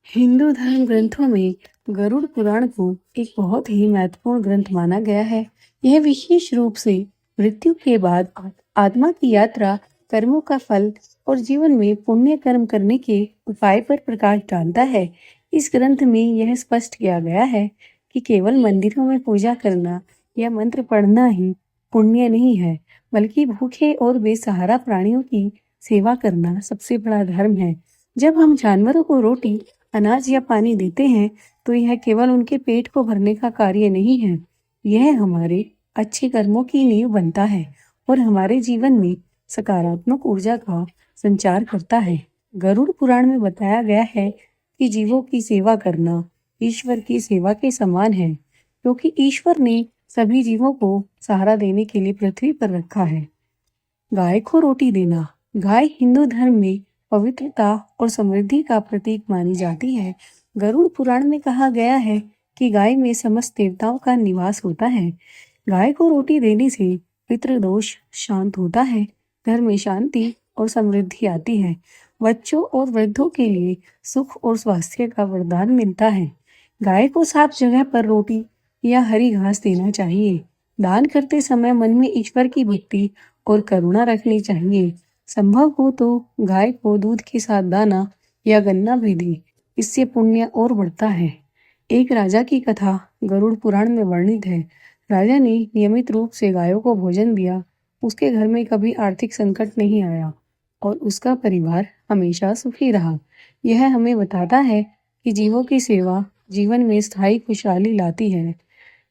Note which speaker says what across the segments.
Speaker 1: हिंदू धर्म ग्रंथों में गरुड़ पुराण को एक बहुत ही महत्वपूर्ण ग्रंथ माना गया है। यह विशेष रूप से मृत्यु के बाद आत्मा की यात्रा, कर्मों का फल और जीवन में पुण्य कर्म करने के उपाय पर प्रकाश डालता है। इस ग्रंथ में यह स्पष्ट किया गया है कि केवल मंदिरों में पूजा करना या मंत्र पढ़ना ही पुण्य नहीं है, बल्कि भूखे और बेसहारा प्राणियों की सेवा करना सबसे बड़ा धर्म है। जब हम जानवरों को रोटी, अनाज या पानी देते हैं तो यह केवल उनके पेट को भरने का कार्य नहीं है, यह हमारे अच्छे कर्मों की नींव बनता है और हमारे जीवन में सकारात्मक ऊर्जा का संचार करता है। गरुड़ पुराण में बताया गया है कि जीवों की सेवा करना ईश्वर की सेवा के समान है, क्योंकि ईश्वर ने सभी जीवों को सहारा देने के लिए पृथ्वी पर रखा है। गाय को रोटी देना। गाय हिंदू धर्म में पवित्रता और समृद्धि का प्रतीक मानी जाती है। गरुड़ पुराण में कहा गया है कि गाय में समस्त देवताओं का निवास होता है। गाय को रोटी देने से पितृदोष शांत होता है, घर में शांति और समृद्धि आती है। बच्चों और वृद्धों के लिए सुख और स्वास्थ्य का वरदान मिलता है। गाय को साफ जगह पर रोटी या हरी घास देना चाहिए। दान करते समय मन में ईश्वर की भक्ति और करुणा रखनी चाहिए। संभव हो तो गाय को दूध के साथ दाना या गन्ना भी दें, इससे पुण्य और बढ़ता है। एक राजा की कथा गरुड़ पुराण में वर्णित है। राजा ने नियमित रूप से गायों को भोजन दिया, उसके घर में कभी आर्थिक संकट नहीं आया और उसका परिवार हमेशा सुखी रहा। यह हमें बताता है कि जीवों की सेवा जीवन में स्थायी खुशहाली लाती है।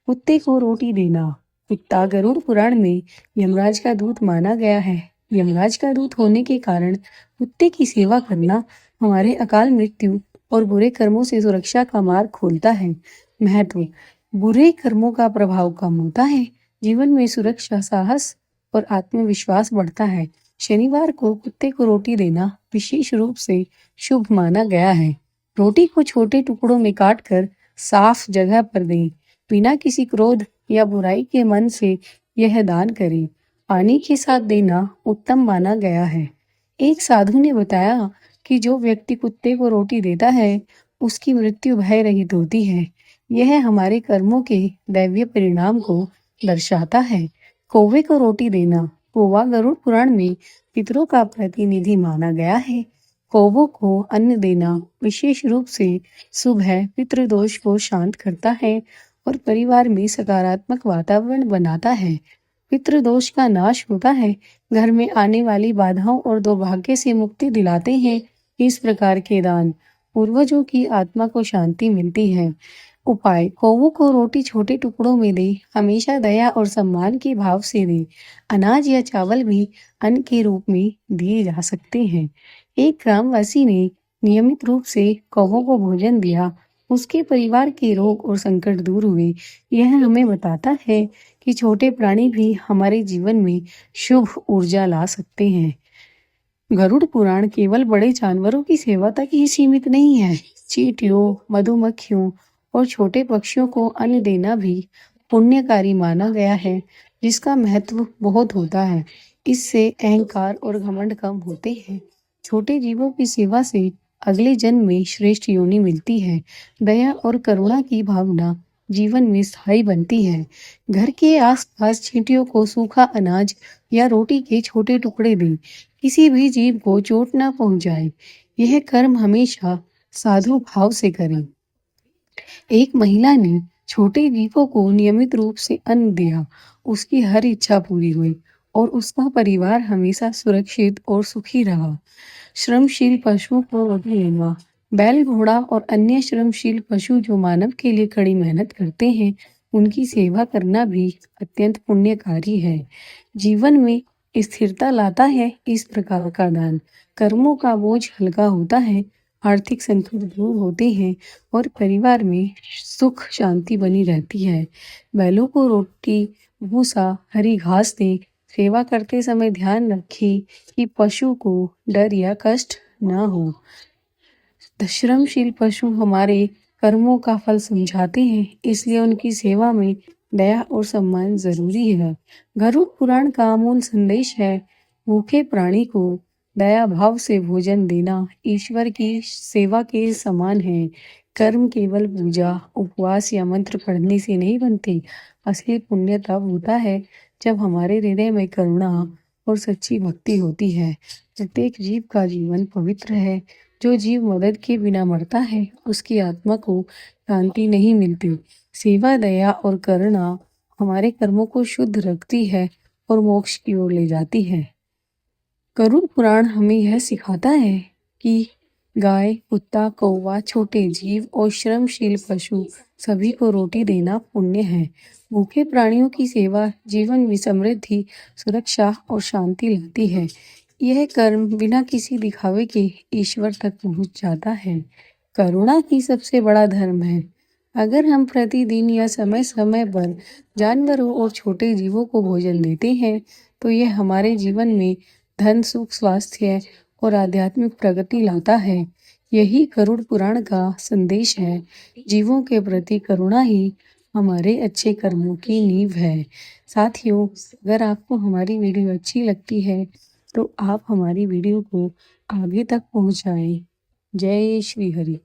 Speaker 1: कुत्ते को रोटी देना। कुत्ता गरुड़ पुराण में यमराज का दूत माना गया है। यमराज का दूत होने के कारण कुत्ते की सेवा करना हमारे अकाल मृत्यु और बुरे कर्मों से सुरक्षा का मार्ग खोलता है। महत्व: बुरे कर्मों का प्रभाव कम होता है, जीवन में सुरक्षा, साहस और आत्मविश्वास बढ़ता है। शनिवार को कुत्ते को रोटी देना विशेष रूप से शुभ माना गया है। रोटी को छोटे टुकड़ों में काटकर साफ जगह पर दें। बिना किसी क्रोध या बुराई के मन से यह दान करें। पानी के साथ देना उत्तम माना गया है। एक साधु ने बताया कि जो व्यक्ति कुत्ते को रोटी देता है, उसकी मृत्यु भय रहित होती है। यह हमारे कर्मों के दैवीय परिणाम को दर्शाता है। कौवे को रोटी देना। कौवा गरुड़ पुराण में पितरों का प्रतिनिधि माना गया है। कौवों को अन्न देना विशेष रूप से शुभ है, पितृदोष को शांत करता है और परिवार में सकारात्मक वातावरण बनाता है। पितृदोष का नाश होता है, घर में आने वाली बाधाओं और दुर्भाग्य से मुक्ति दिलाते हैं। इस प्रकार के दान पूर्वजों की आत्मा को शांति मिलती है। उपाय: कौवों को रोटी छोटे टुकड़ों में दे, हमेशा दया और सम्मान के भाव से दे। अनाज या चावल भी अन्न के रूप में दिए जा सकते हैं। एक ग्रामवासी ने नियमित रूप से कौवों को भोजन दिया, उसके परिवार के रोग और संकट दूर हुए। यह हमें बताता है कि छोटे प्राणी भी हमारे जीवन में शुभ ऊर्जा ला सकते हैं। गरुड़ पुराण केवल बड़े जानवरों की सेवा तक ही सीमित नहीं है। चींटियों, मधुमक्खियों और छोटे पक्षियों को अन्न देना भी पुण्यकारी माना गया है, जिसका महत्व बहुत होता है। इससे अहंकार और घमंड कम होते हैं। छोटे जीवों की सेवा से अगले जन्म में श्रेष्ठ योनि मिलती है। दया और करुणा की भावना जीवन में स्थायी बनती है। घर के आसपास चींटियों को सूखा अनाज या रोटी के छोटे टुकड़े दें, किसी भी जीव को चोट ना पहुंचाए। यह कर्म हमेशा साधु भाव से करें। एक महिला ने छोटे जीवों को नियमित रूप से अन्न दिया, उसकी हर इच्छा पूरी हुई और उसका परिवार हमेशा सुरक्षित और सुखी रहा। श्रमशील पशुओं को रोटी देना। बैल, घोड़ा और अन्य श्रमशील पशु जो मानव के लिए कड़ी मेहनत करते हैं, उनकी सेवा करना भी अत्यंत पुण्यकारी है। जीवन में स्थिरता लाता है इस प्रकार का दान। कर्मों का बोझ हल्का होता है, आर्थिक संकट दूर होते हैं और परिवार में सुख शांति बनी रहती है। बैलों को रोटी, भूसा, हरी घास दें। सेवा करते समय ध्यान रखें कि पशु को डर या कष्ट न हो। श्रमशील पशु हमारे कर्मों का फल समझाते हैं, इसलिए उनकी सेवा में दया और सम्मान जरूरी है। गरुड़ पुराण का अमूल संदेश है: भूखे प्राणी को दया भाव से भोजन देना ईश्वर की सेवा के समान है। कर्म केवल पूजा, उपवास या मंत्र पढ़ने से नहीं बनते। असली पुण्य तब होता है जब हमारे हृदय में करुणा और सच्ची भक्ति होती है। प्रत्येक जीव का जीवन पवित्र है। जो जीव मदद के बिना मरता है, उसकी आत्मा को शांति नहीं मिलती। सेवा, दया और करुणा हमारे कर्मों को शुद्ध रखती है और मोक्ष की ओर ले जाती है। गरुड़ पुराण हमें यह सिखाता है कि गाय, कुत्ता, कौवा, छोटे जीव और श्रमशील पशु सभी को रोटी देना पुण्य है। भूखे प्राणियों की सेवा जीवन में समृद्धि, सुरक्षा और शांति लाती है। यह कर्म बिना किसी दिखावे के ईश्वर तक पहुंच जाता है। करुणा ही सबसे बड़ा धर्म है। अगर हम प्रतिदिन या समय समय पर जानवरों और छोटे जीवों को भोजन देते हैं, तो यह हमारे जीवन में धन, सुख, स्वास्थ्य और आध्यात्मिक प्रगति लाता है। यही गरुड़ पुराण का संदेश है। जीवों के प्रति करुणा ही हमारे अच्छे कर्मों की नींव है। साथियों, अगर आपको हमारी वीडियो अच्छी लगती है तो आप हमारी वीडियो को आगे तक पहुंचाएं। जय श्री हरि।